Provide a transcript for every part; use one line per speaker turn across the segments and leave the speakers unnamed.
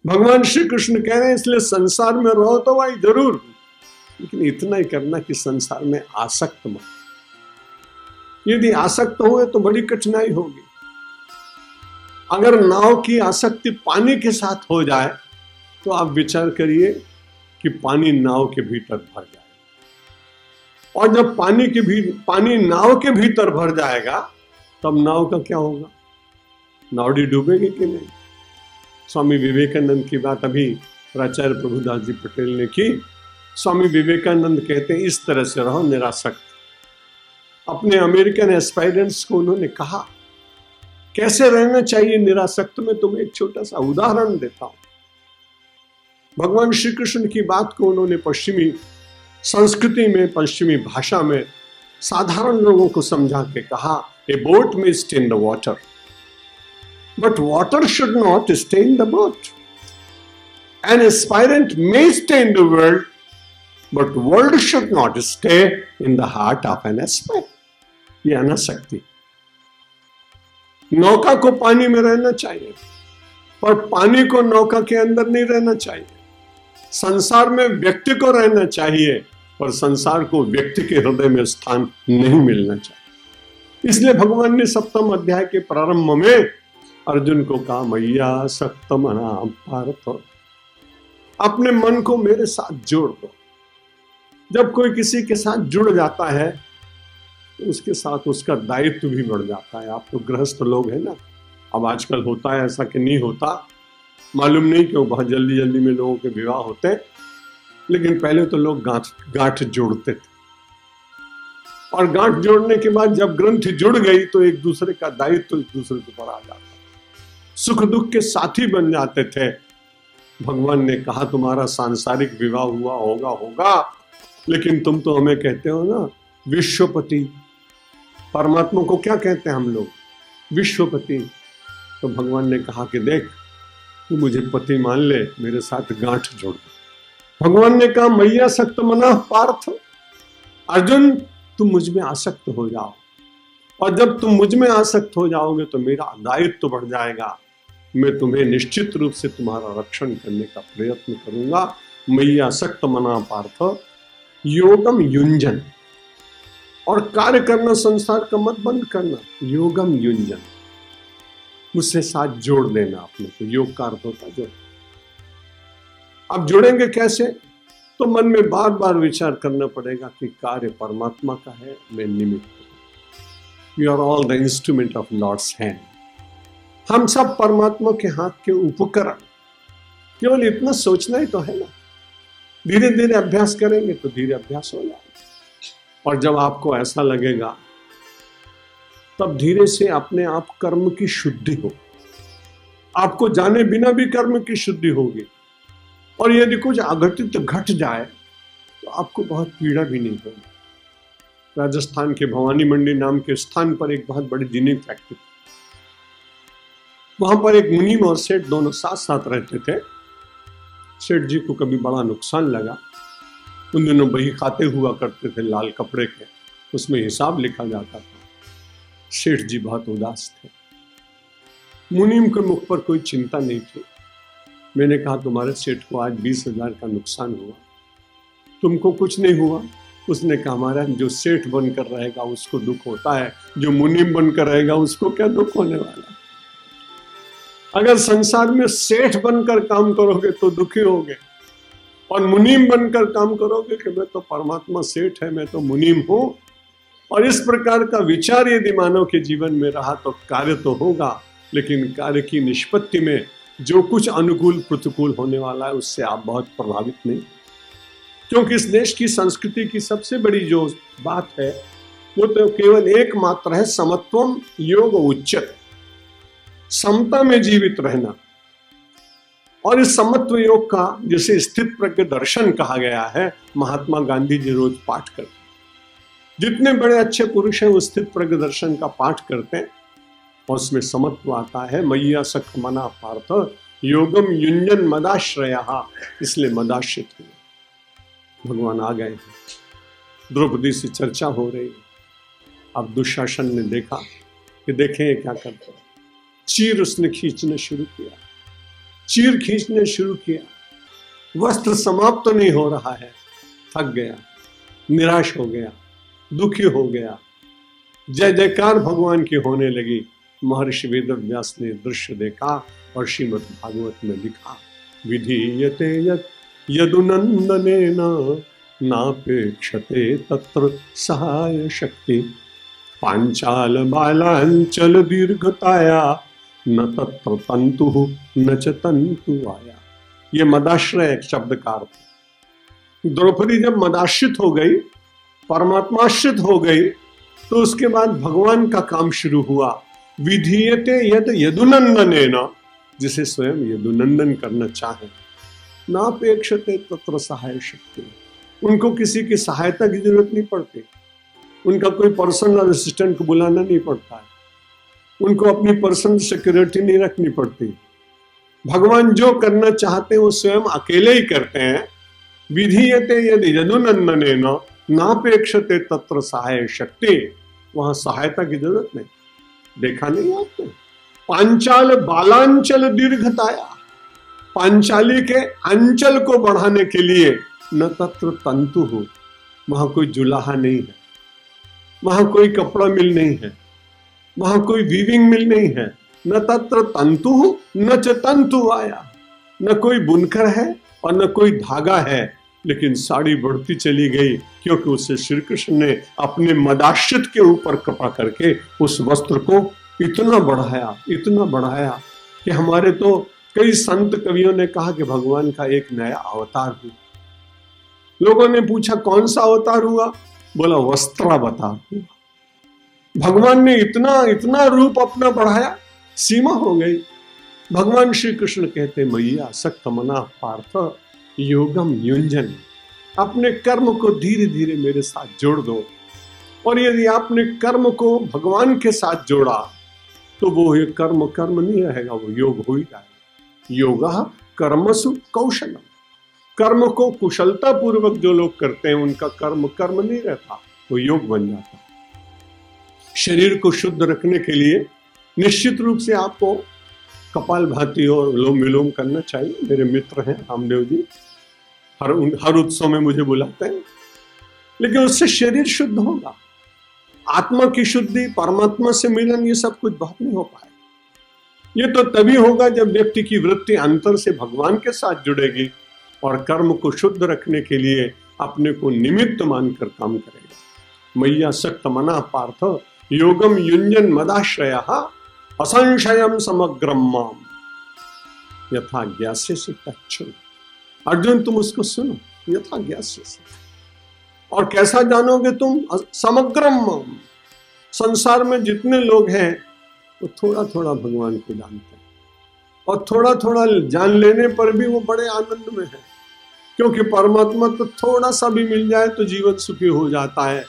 भगवान श्री कृष्ण कह रहे हैं इसलिए संसार में रहो तो भाई जरूर, लेकिन इतना ही करना कि संसार में आसक्त मत। यदि आसक्त हुए तो बड़ी कठिनाई होगी। अगर नाव की आसक्ति पानी के साथ हो जाए तो आप विचार करिए कि पानी नाव के भीतर भर जाए, और जब पानी नाव के भीतर भर जाएगा तब नाव का क्या होगा? नावड़ी डूबेगी कि नहीं? स्वामी विवेकानंद की बात अभी प्राचार्य प्रभुदास जी पटेल ने की। स्वामी विवेकानंद कहते हैं इस तरह से रहो निरासक्त। अपने अमेरिकन एस्पायरेंट्स को उन्होंने कहा कैसे रहना चाहिए निरासक्त में। तुम्हें एक छोटा सा उदाहरण देता हूं। भगवान श्री कृष्ण की बात को उन्होंने पश्चिमी संस्कृति में, पश्चिमी भाषा में साधारण लोगों को समझा के कहा, ए बोट में stay in the water but water should not stay in the boat. An aspirant may stay in the world, but world should not stay in the heart of an aspirant. ये अनासक्ति। नौका को पानी में रहना चाहिए, पर पानी को नौका के अंदर नहीं रहना चाहिए। संसार में व्यक्ति को रहना चाहिए, पर संसार को व्यक्ति के हृदय में स्थान नहीं मिलना चाहिए। इसलिए भगवान ने 7वें अध्याय के प्रारंभ में अर्जुन को कहा, मैया सक्त मना पार्थ, अपने मन को मेरे साथ जोड़ दो। जब कोई किसी के साथ जुड़ जाता है तो उसके साथ उसका दायित्व भी बढ़ जाता है। आप तो गृहस्थ लोग हैं ना, अब आजकल होता है ऐसा कि नहीं होता मालूम नहीं क्यों, बहुत जल्दी जल्दी में लोगों के विवाह होते हैं, लेकिन पहले तो लोग गांठ जोड़ते थे, और गांठ जोड़ने के बाद जब ग्रंथि जुड़ गई तो एक दूसरे का दायित्व एक दूसरे के ऊपर आ जाता, सुख दुख के साथी बन जाते थे। भगवान ने कहा तुम्हारा सांसारिक विवाह हुआ होगा, लेकिन तुम तो हमें कहते हो ना विश्वपति। परमात्मा को क्या कहते हैं हम लोग? विश्वपति। तो भगवान ने कहा कि देख तू मुझे पति मान ले, मेरे साथ गांठ जोड़ दे। भगवान ने कहा मैया सक्त मना पार्थ, अर्जुन तुम मुझ में आसक्त हो जाओ, और जब तुम मुझ में आसक्त हो जाओगे तो मेरा दायित्व तो बढ़ जाएगा। मैं तुम्हें निश्चित रूप से तुम्हारा रक्षण करने का प्रयत्न करूंगा। मैया सक्त मना पार्थ योगम युंजन, और कार्य करना संसार का मत बंद करना। योगम युंजन, मुझसे साथ जोड़ देना अपने को। योग का अर्थ होता जोड़। अब जुड़ेंगे कैसे? तो मन में बार बार विचार करना पड़ेगा कि कार्य परमात्मा का है, मैं निमित्त। We are all the instrument of Lord's hand. हम सब परमात्मा के हाथ के उपकरण। केवल इतना सोचना ही तो है ना। धीरे धीरे अभ्यास करेंगे तो धीरे अभ्यास हो जाएगा, और जब आपको ऐसा लगेगा तब धीरे से अपने आप कर्म की शुद्धि हो। आपको जाने बिना भी कर्म की शुद्धि होगी, और यदि कुछ अघटित घट जाए तो आपको बहुत पीड़ा भी नहीं होगी। राजस्थान के भवानी मंडी नाम के स्थान पर एक बहुत बड़ी जिनिंग फैक्ट्री, वहां पर एक मुनीम और सेठ दोनों साथ साथ रहते थे। सेठ जी को कभी बड़ा नुकसान लगा। उन दिनों बही खाते हुआ करते थे लाल कपड़े के, उसमें हिसाब लिखा जाता था। सेठ जी बहुत उदास थे। मुनीम के मुख पर कोई चिंता नहीं थी। मैंने कहा तुम्हारे सेठ को आज 20,000 का नुकसान हुआ, तुमको कुछ नहीं हुआ? उसने कहा महाराज जो सेठ बनकर रहेगा उसको दुख होता है, जो मुनीम बनकर रहेगा उसको क्या दुख होने वाला। अगर संसार में सेठ बनकर काम करोगे तो दुखी होगे, और मुनीम बनकर काम करोगे कि मैं तो परमात्मा सेठ है, मैं तो मुनीम हूं। और इस प्रकार का विचार यदि मानव के जीवन में रहा तो कार्य तो होगा, लेकिन कार्य की निष्पत्ति में जो कुछ अनुकूल प्रतिकूल होने वाला है उससे आप बहुत प्रभावित नहीं। क्योंकि इस देश की संस्कृति की सबसे बड़ी जो बात है वो तो केवल एकमात्र है, समत्वम योग उच्चते, समता में जीवित रहना। और इस समत्व योग का जिसे स्थित प्रज्ञ दर्शन कहा गया है, महात्मा गांधी जी रोज पाठ करते। जितने बड़े अच्छे पुरुष हैं वो स्थित प्रज्ञ दर्शन का पाठ करते हैं, और उसमें समत्व आता है। मैया सख मना पार्थ योगम युंजन मदाश्रया, इसलिए मदाश्रित हुए। भगवान आ गए हैं। द्रौपदी से चर्चा हो रही है। अब दुशासन ने देखा कि देखें ये क्या करते हैं। चीर उसने खींचना शुरू किया, चीर खींचने शुरू किया, वस्त्र समाप्त तो नहीं हो रहा है, थक गया, निराश हो गया, दुखी हो गया। जय जयकार भगवान की होने लगी। महर्षि वेदव्यास ने दृश्य देखा और श्रीमद् भागवत में लिखा, विधीयते यदुनंदनेन नापेक्षते तत्र सहाय शक्ति, पांचाल बालांचल दीर्घताया न तत्र तंतु न च तंतु आया। ये मदाश्रय एक शब्द का अर्थ। द्रौपदी जब मदाश्रित हो गई, परमात्माश्रित हो गई, तो उसके बाद भगवान का काम शुरू हुआ। विधीयते यद यदुनंदनेन, जिसे स्वयं यदुनंदन करना चाहे, नापेक्षते तत्र सहाय शक्ति, उनको किसी की सहायता की जरूरत नहीं पड़ती, उनका कोई पर्सनल असिस्टेंट को बुलाना नहीं पड़ता है, उनको अपनी पर्सनल सिक्योरिटी नहीं रखनी पड़ती। भगवान जो करना चाहते हैं वो स्वयं अकेले ही करते हैं। विधीयते यदि यदुनंदनेन नापेक्षते तत्र सहाय शक्ति, वहां सहायता की जरूरत नहीं। देखा नहीं आपने? पांचाल बालांचल दीर्घताया, पांचाली के अंचल को बढ़ाने के लिए न तत्र तंतु हो, वहां कोई जुलाहा नहीं है, वहां कोई कपड़ा मिल नहीं है, वहां कोई वीविंग मिल नहीं है। न तत्र तंतु न च तंतु आया, न कोई बुनकर है और न कोई धागा है, लेकिन साड़ी बढ़ती चली गई, क्योंकि उसे श्री कृष्ण ने अपने मदाश्रित के ऊपर कृपा करके उस वस्त्र को इतना बढ़ाया कि हमारे तो कई संत कवियों ने कहा कि भगवान का एक नया अवतार हुआ। लोगों ने पूछा कौन सा अवतार हुआ? बोला वस्त्रावतार हुआ। भगवान ने इतना रूप अपना बढ़ाया, सीमा हो गई। भगवान श्री कृष्ण कहते, मैया सक्त मना पार्थ योगम युंजन, अपने कर्म को धीरे धीरे मेरे साथ जोड़ दो। और यदि आपने कर्म को भगवान के साथ जोड़ा तो वो ये कर्म नहीं रहेगा, वो योग हो ही जाएगा। योगा कर्मसु कौशलम, कर्म को कुशलता पूर्वक जो लोग करते हैं उनका कर्म नहीं रहता, वो योग बन जाता। शरीर को शुद्ध रखने के लिए निश्चित रूप से आपको कपालभाति और अनुलोम विलोम करना चाहिए। मेरे मित्र हैं रामदेव जी, हर उत्सव में मुझे बुलाते हैं, लेकिन उससे शरीर शुद्ध होगा। आत्मा की शुद्धि, परमात्मा से मिलन, ये सब कुछ बहुत नहीं हो पाए। ये तो तभी होगा जब व्यक्ति की वृत्ति अंतर से भगवान के साथ जुड़ेगी और कर्म को शुद्ध रखने के लिए अपने को निमित्त मानकर काम करेगा। मैया सक्त मना पार्थ योगम युंजन मदाश्रयः असंशयम समग्रम माम यथा ज्ञास्यसि तच्छृणु। अर्जुन तुम उसको सुनो, यथा ज्ञास्यसि। और कैसा जानोगे तुम? समग्रम माम। संसार में जितने लोग हैं वो थोड़ा थोड़ा भगवान को जानते हैं, और थोड़ा थोड़ा जान लेने पर भी वो बड़े आनंद में है, क्योंकि परमात्मा तो थोड़ा सा भी मिल जाए तो जीवन सुखी हो जाता है,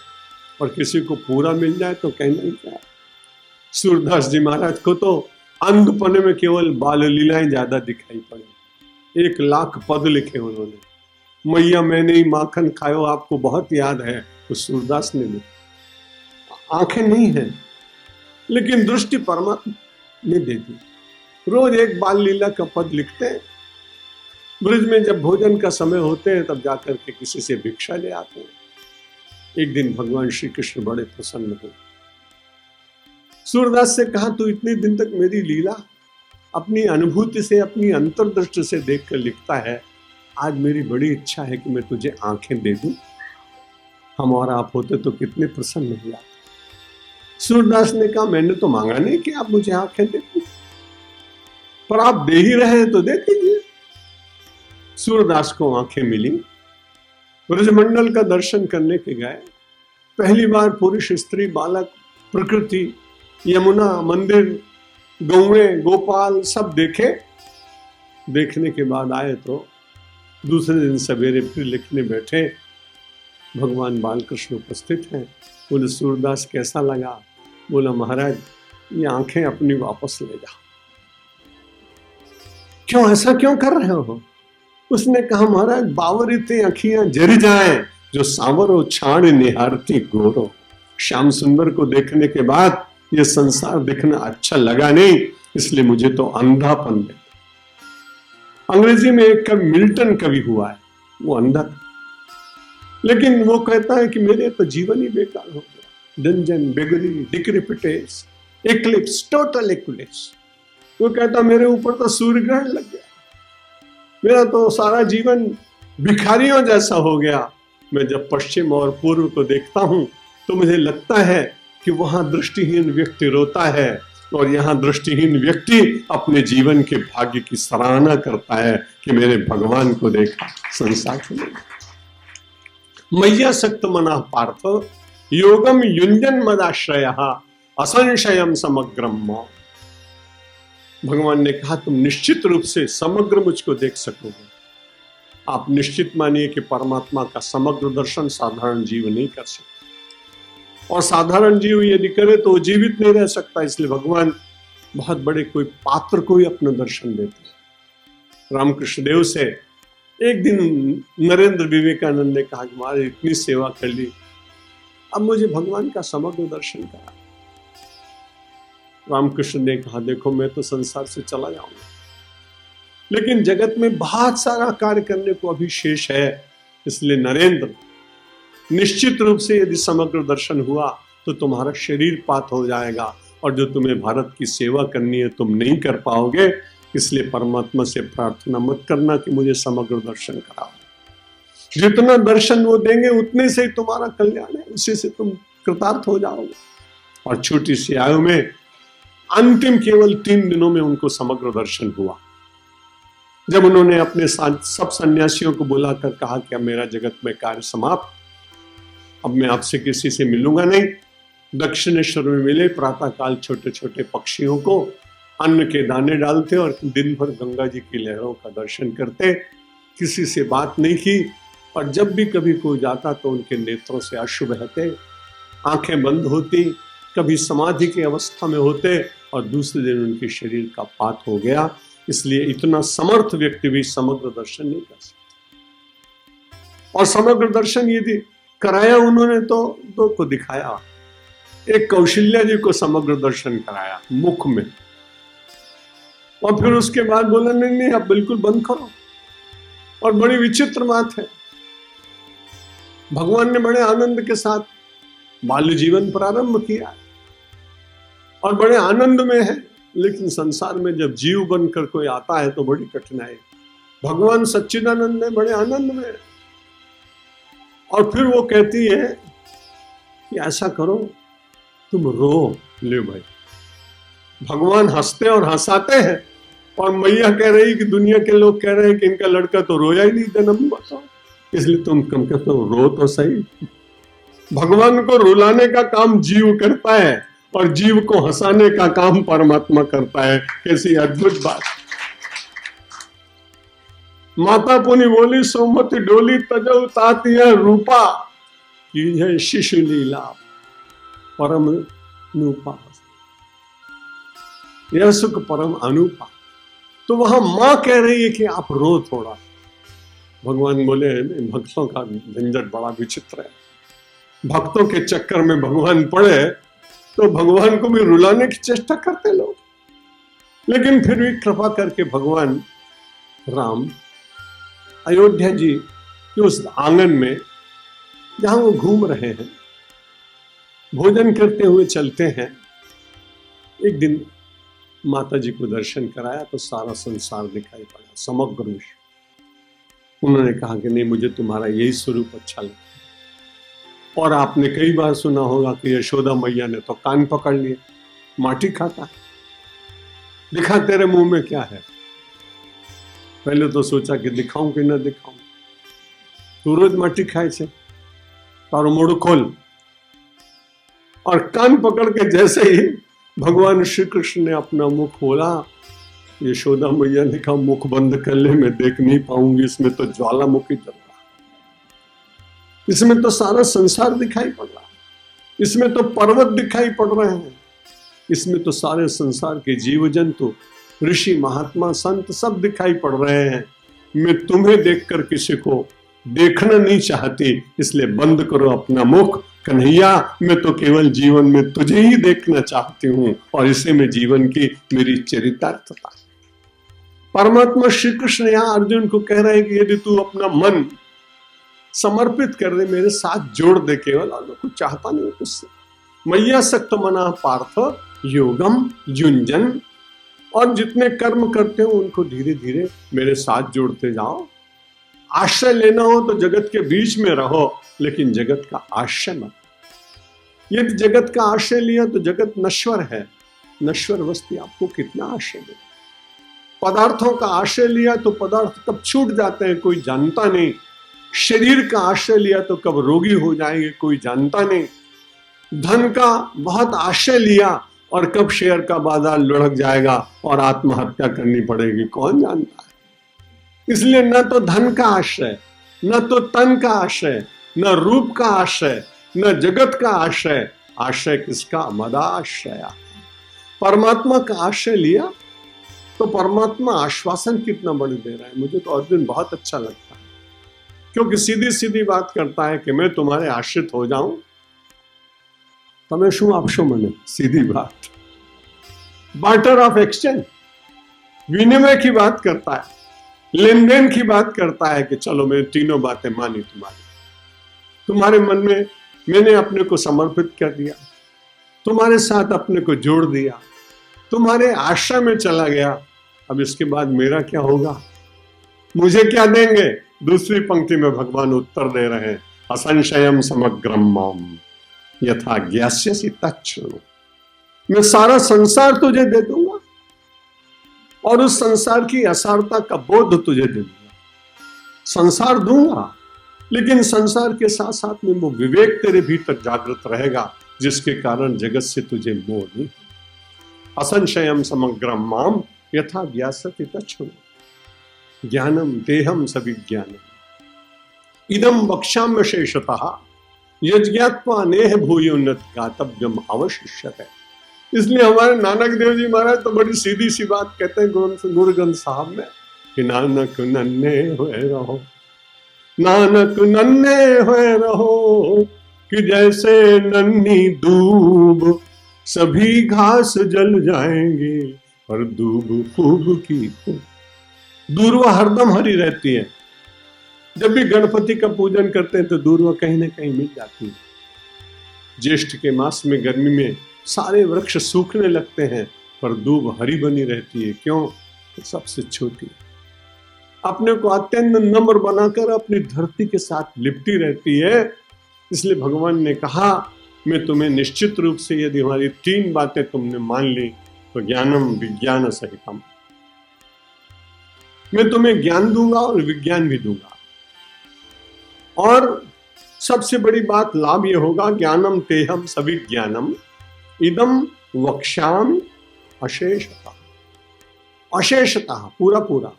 और किसी को पूरा मिल जाए तो कहना ही क्या। सूरदास जी महाराज को तो अंधपने में केवल बाल लीलाएं ज्यादा दिखाई पड़े। 1,00,000 पद लिखे उन्होंने। मैया मैंने ही माखन खायो आपको बहुत याद है, तो सूरदास ने लिखा। आंखें नहीं है लेकिन दृष्टि परमात्मा ने दे दी। रोज एक बाल लीला का पद लिखते हैं। ब्रज में जब भोजन का समय होते हैं तब जाकर के किसी से भिक्षा ले आते हैं। एक दिन भगवान श्री कृष्ण बड़े प्रसन्न हुए। सूरदास से कहा, तू इतने दिन तक मेरी लीला अपनी अनुभूति से, अपनी अंतर्दृष्टि से देखकर लिखता है, आज मेरी बड़ी इच्छा है कि मैं तुझे आंखें दे दूं। हम और आप होते तो कितने प्रसन्न हो जाते। सूरदास ने कहा, मैंने तो मांगा नहीं कि आप मुझे आंखें दे दो, पर आप दे ही रहे हैं तो दे दीजिए। सूरदास को आंखें मिली। ब्रजमंडल का दर्शन करने के गए। पहली बार पुरुष, स्त्री, बालक, प्रकृति, यमुना, मंदिर, गौएं, गोपाल सब देखे। देखने के बाद आए तो दूसरे दिन सवेरे फिर लिखने बैठे। भगवान बालकृष्ण उपस्थित हैं। बोले, सूरदास कैसा लगा? बोला, महाराज ये आंखें अपनी वापस ले जा। क्यों, ऐसा क्यों कर रहे हो? उसने कहा, महाराज बावरिते अखियां जर जाएं जो सांवरो छाण निहारती गोरो। श्याम सुंदर को देखने के बाद ये संसार देखना अच्छा लगा नहीं, इसलिए मुझे तो अंधापन देता। अंग्रेजी में एक कवि मिल्टन कवि हुआ है, वो अंधा था, लेकिन वो कहता है कि मेरे तो जीवन ही बेकार हो गया। Dungeon, beggary, decrepitude, eclipse, total eclipse. वो कहता मेरे ऊपर तो सूर्य ग्रहण लग गया, मेरा तो सारा जीवन भिखारियों जैसा हो गया। मैं जब पश्चिम और पूर्व को देखता हूं तो मुझे लगता है कि वहां दृष्टिहीन व्यक्ति रोता है और यहाँ दृष्टिहीन व्यक्ति अपने जीवन के भाग्य की सराहना करता है कि मेरे भगवान को देखा, संसार को देखा। मय्या सक्त मना पार्थ योगम युंजन मदाश्रय असंशयम समग्रम। भगवान ने कहा तुम निश्चित रूप से समग्र मुझको देख सकोगे। आप निश्चित मानिए कि परमात्मा का समग्र दर्शन साधारण जीव नहीं कर सकता, और साधारण जीव यदि करे तो वो जीवित नहीं रह सकता। इसलिए भगवान बहुत बड़े कोई पात्र को ही अपना दर्शन देते हैं। रामकृष्ण देव से एक दिन नरेंद्र विवेकानंद ने कहा कि महाराज इतनी सेवा कर ली, अब मुझे भगवान का समग्र दर्शन करा। रामकृष्ण ने कहा देखो मैं तो संसार से चला जाऊंगा, लेकिन जगत में बहुत सारा कार्य करने को अभी शेष है। इसलिए नरेंद्र, निश्चित रूप से यदि समग्र दर्शन हुआ तो तुम्हारा शरीर पात हो जाएगा, और जो तुम्हें भारत की सेवा करनी है तुम नहीं कर पाओगे। इसलिए परमात्मा से प्रार्थना मत करना कि मुझे समग्र दर्शन कराओ। जितना दर्शन वो देंगे उतने से ही तुम्हारा कल्याण है, उसी से तुम कृतार्थ हो जाओगे। और छोटी सी आयु में अंतिम केवल 3 दिनों में उनको समग्र दर्शन हुआ। जब उन्होंने अपने सब सन्यासियों को बुलाकर कहा कि अब मेरा जगत में कार्य समाप्त, अब मैं आपसे किसी से मिलूंगा नहीं। दक्षिणेश्वर में मिले, प्रातः काल छोटे छोटे पक्षियों को अन्न के दाने डालते और दिन भर गंगा जी की लहरों का दर्शन करते, किसी से बात नहीं की। और जब भी कभी कोई जाता तो उनके नेत्रों से अश्रु बहते, आंखें बंद होती, कभी समाधि की अवस्था में होते, और दूसरे दिन उनके शरीर का पात हो गया। इसलिए इतना समर्थ व्यक्ति भी समग्र दर्शन नहीं कर सकता। और समग्र दर्शन यदि कराया उन्होंने तो दो को दिखाया। एक कौशल्या जी को समग्र दर्शन कराया मुख में, और फिर उसके बाद बोला नहीं नहीं आप बिल्कुल बंद करो। और बड़ी विचित्र बात है, भगवान ने बड़े आनंद के साथ बाल्य जीवन प्रारंभ किया और बड़े आनंद में है, लेकिन संसार में जब जीव बनकर कोई आता है तो बड़ी कठिनाई। भगवान सच्चिदानंद है, बड़े आनंद में है। और फिर वो कहती है कि ऐसा करो तुम रो ले भाई। भगवान हंसते और हंसाते हैं, और मैया कह रही कि दुनिया के लोग कह रहे हैं कि इनका लड़का तो रोया ही नहीं जन्म बताओ, इसलिए तुम कम कहते हो रो तो सही। भगवान को रुलाने का काम जीव करता है और जीव को हंसाने का काम परमात्मा करता है। कैसी अद्भुत बात। माता पुनि बोली सोमति डोली तजौ तातिया रूपा की है शिशु लीला परम अनुपा, यह सुख परम अनुपा। तो वहां मां कह रही है कि आप रो थोड़ा। भगवान बोले भक्तों का झंझट बड़ा विचित्र है, भक्तों के चक्कर में भगवान पड़े तो भगवान को भी रुलाने की चेष्टा करते लोग। लेकिन फिर भी कृपा करके भगवान राम अयोध्या जी के उस आंगन में जहां वो घूम रहे हैं, भोजन करते हुए चलते हैं, एक दिन माता जी को दर्शन कराया तो सारा संसार दिखाई पड़ा, समग्र विश्व। उन्होंने कहा कि नहीं मुझे तुम्हारा यही स्वरूप अच्छा लगा। और आपने कई बार सुना होगा कि यशोदा मैया ने तो कान पकड़ लिए, माटी खाता है, दिखा तेरे मुंह में क्या है। पहले तो सोचा कि दिखाऊं कि ना दिखाऊं, तू रोज माटी खाए छे, तारो मोड़ू खोल। और कान पकड़ के जैसे ही भगवान श्री कृष्ण ने अपना मुख खोला, यशोदा मैया ने कहा मुख बंद कर ले, मैं देख नहीं पाऊंगी, इसमें तो ज्वालामुखी जल रहा, इसमें तो सारा संसार दिखाई पड़ रहा है, इसमें तो पर्वत दिखाई पड़ रहे हैं, इसमें तो सारे संसार के जीव जंतु, ऋषि, महात्मा, संत सब दिखाई पड़ रहे हैं। मैं तुम्हें देखकर किसी को देखना नहीं चाहती, इसलिए बंद करो अपना मुख, कन्हैया मैं तो केवल जीवन में तुझे ही देखना चाहती हूं और इसे में जीवन की मेरी चरितार्थता। परमात्मा श्री कृष्ण यहां अर्जुन को कह रहे हैं कि यदि तू अपना मन समर्पित कर दे, मेरे साथ जोड़ दे केवल, और मैं कुछ चाहता नहीं तुझसे। मैया सक्त मना पार्थ योगम युंजन, और जितने कर्म करते हो उनको धीरे धीरे मेरे साथ जोड़ते जाओ। आश्रय लेना हो तो जगत के बीच में रहो, लेकिन जगत का आश्रय मत। यदि जगत का आश्रय लिया तो जगत नश्वर है, नश्वर वस्तु आपको कितना आश्रय दे। पदार्थों का आश्रय लिया तो पदार्थ कब छूट जाते हैं कोई जानता नहीं। शरीर का आश्रय लिया तो कब रोगी हो जाएंगे कोई जानता नहीं। धन का बहुत आश्रय लिया और कब शेयर का बाजार लुढ़क जाएगा और आत्महत्या करनी पड़ेगी कौन जानता है। इसलिए न तो धन का आश्रय, न तो तन का आश्रय, न रूप का आश्रय, न जगत का आश्रय। आश्रय किसका? मदाश्रय। परमात्मा का आश्रय लिया तो परमात्मा आश्वासन कितना बड़े दे रहा है। मुझे तो अर्जुन बहुत अच्छा लगता है, क्योंकि सीधी सीधी बात करता है कि मैं तुम्हारे आश्रित हो जाऊं। તમે શું આપશો મને? सीधी बात, बार्टर ऑफ एक्सचेंज, विनिमय की बात करता है, लेन देन की बात करता है कि चलो मैं तीनों बातें मानी तुम्हारे मन में मैंने अपने को समर्पित कर दिया, तुम्हारे साथ अपने को जोड़ दिया, तुम्हारे आश्रय में चला गया। अब इसके बाद मेरा क्या होगा, मुझे क्या देंगे? दूसरी पंक्ति में भगवान उत्तर दे रहे हैं, असंशयम समग्रम माम यथा ज्ञास्यसि तच्छृणु। मैं सारा संसार तुझे दे दूंगा और उस संसार की असारता का बोध तुझे दे दूंगा। संसार दूंगा, लेकिन संसार के साथ साथ में वो विवेक तेरे भीतर जागृत रहेगा जिसके कारण जगत से तुझे मोह नहीं। असंशयम समग्रम माम यथा ज्ञास्यसि तच्छृणु। ज्ञानम देहम सविज्ञानम इदम वक्ष्याम्य शेषतः यज्ञात्मा नेह भूयोन्नत गातव्यम अवशिष्यते। इसलिए हमारे नानक देव जी महाराज तो बड़ी सीधी सी बात कहते हैं गुरु ग्रंथ साहब में कि नानक नन्हे हुए रहो, नानक नन्हे हुए रहो, कि जैसे नन्ही दूब सभी घास जल जाएंगे और दूब खूब की दूर्वा हरदम हरी रहती है। जब भी गणपति का पूजन करते हैं तो दूर्वा कहीं ना कहीं मिल जाती है। ज्येष्ठ के मास में गर्मी में सारे वृक्ष सूखने लगते हैं पर दूब हरी बनी रहती है। क्यों? सबसे छोटी, अपने को अत्यंत नम्र बनाकर अपनी धरती के साथ लिपटी रहती है। इसलिए भगवान ने कहा मैं तुम्हें निश्चित रूप से यदि हमारी तीन बातें तुमने मान ली तो ज्ञानम विज्ञान सहितम, मैं तुम्हें ज्ञान दूंगा और विज्ञान भी दूंगा। और सबसे बड़ी बात लाभ ये होगा, ज्ञानम तेहम सविज्ञानम इदम वक्ष्यामि अशेषतः। अशेषतः पूरा पूरा।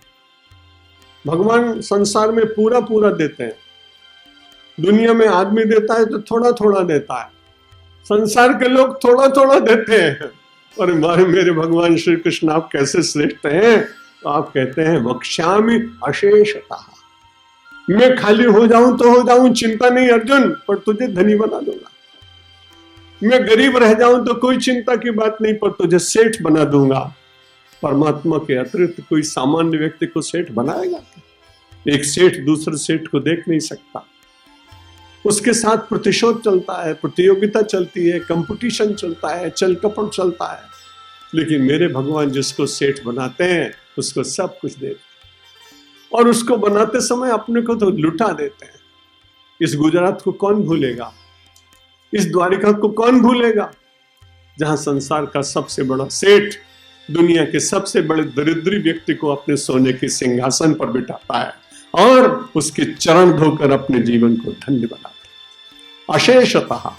भगवान संसार में पूरा पूरा देते हैं। दुनिया में आदमी देता है तो थोड़ा थोड़ा देता है, संसार के लोग थोड़ा थोड़ा देते हैं। और मेरे भगवान श्री कृष्ण आप कैसे श्रेष्ठ हैं, तो आप कहते हैं वक्ष्यामि अशेषतः। मैं खाली हो जाऊं तो हो जाऊं, चिंता नहीं अर्जुन, पर तुझे धनी बना दूंगा। मैं गरीब रह जाऊं तो कोई चिंता की बात नहीं, पर तुझे सेठ बना दूंगा। परमात्मा के अतिरिक्त कोई सामान्य व्यक्ति को सेठ बनाएगा? एक सेठ दूसरे सेठ को देख नहीं सकता, उसके साथ प्रतिशोध चलता है, प्रतियोगिता चलती है, कंपटीशन चलता है, चल कपट चलता है। लेकिन मेरे भगवान जिसको सेठ बनाते हैं उसको सब कुछ देते हैं, और उसको बनाते समय अपने को तो लुटा देते हैं। इस गुजरात को कौन भूलेगा, इस द्वारिका को कौन भूलेगा, जहां संसार का सबसे बड़ा सेठ दुनिया के सबसे बड़े दरिद्री व्यक्ति को अपने सोने के सिंहासन पर बिठाता है और उसके चरण धोकर अपने जीवन को धन्य बनाता है। अशेषतः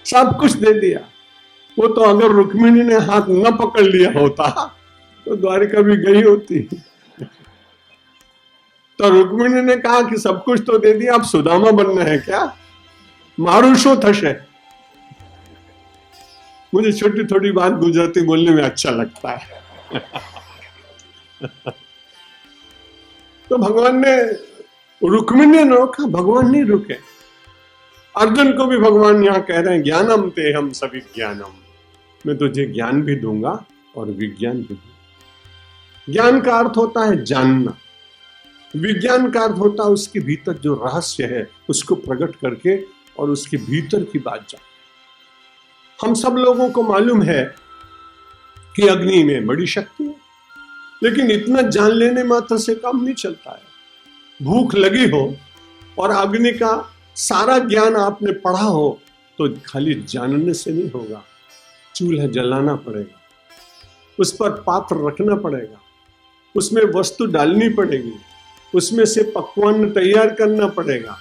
सब कुछ दे दिया। वो तो अगर रुक्मिणी ने हाथ न पकड़ लिया होता तो द्वारिका भी गई होती। तो रुक्मिणी ने कहा कि सब कुछ तो दे दिया, अब सुदामा बनना है क्या? मारू शो थशे। मुझे छोटी थोड़ी बात गुजराती बोलने में अच्छा लगता है। तो भगवान ने रुक्मिणी ने रोका, भगवान नहीं रुके। अर्जुन को भी भगवान यहां कह रहे हैं ज्ञानम ते हम सभी ज्ञानम, मैं तुझे ज्ञान भी दूंगा और विज्ञान भी दूंगा। ज्ञान का अर्थ होता है जानना, विज्ञान का अर्थ होता है उसके भीतर जो रहस्य है उसको प्रकट करके और उसके भीतर की बात जान। हम सब लोगों को मालूम है कि अग्नि में बड़ी शक्ति है, लेकिन इतना जान लेने मात्र से काम नहीं चलता है। भूख लगी हो और अग्नि का सारा ज्ञान आपने पढ़ा हो तो खाली जानने से नहीं होगा। चूल्हा जलाना पड़ेगा, उस पर पात्र रखना पड़ेगा, उसमें वस्तु डालनी पड़ेगी, उसमें से पकवान तैयार करना पड़ेगा।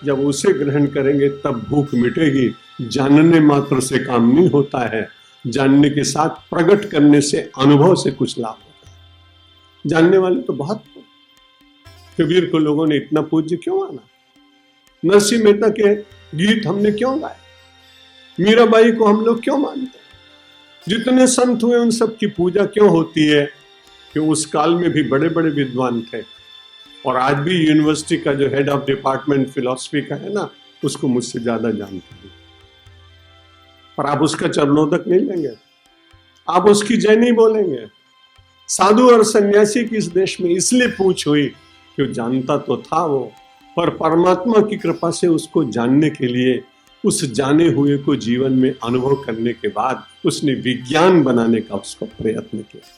जब उसे ग्रहण करेंगे तब भूख मिटेगी। जानने मात्र से काम नहीं होता है, जानने के साथ प्रकट करने से, अनुभव से कुछ लाभ होता है। जानने वाले तो बहुत। कबीर को लोगों ने इतना पूज्य क्यों माना? नरसिंह मेहता के गीत हमने क्यों गाए? मीराबाई को हम लोग क्यों मानते हैं? जितने संत हुए उन सब की पूजा क्यों होती है? कि उस काल में भी बड़े बड़े विद्वान थे, और आज भी यूनिवर्सिटी का जो हेड ऑफ डिपार्टमेंट फिलॉसफी का है ना, उसको मुझसे ज्यादा जानते हैं। पर आप उसका चरणोदक नहीं लेंगे, आप उसकी जय नहीं बोलेंगे। साधु और सन्यासी की इस देश में इसलिए पूछ हुई कि वो जानता तो था वो, पर परमात्मा की कृपा से उसको जानने के लिए, उस जाने हुए को जीवन में अनुभव करने के बाद उसने विज्ञान बनाने का उसको प्रयत्न किया।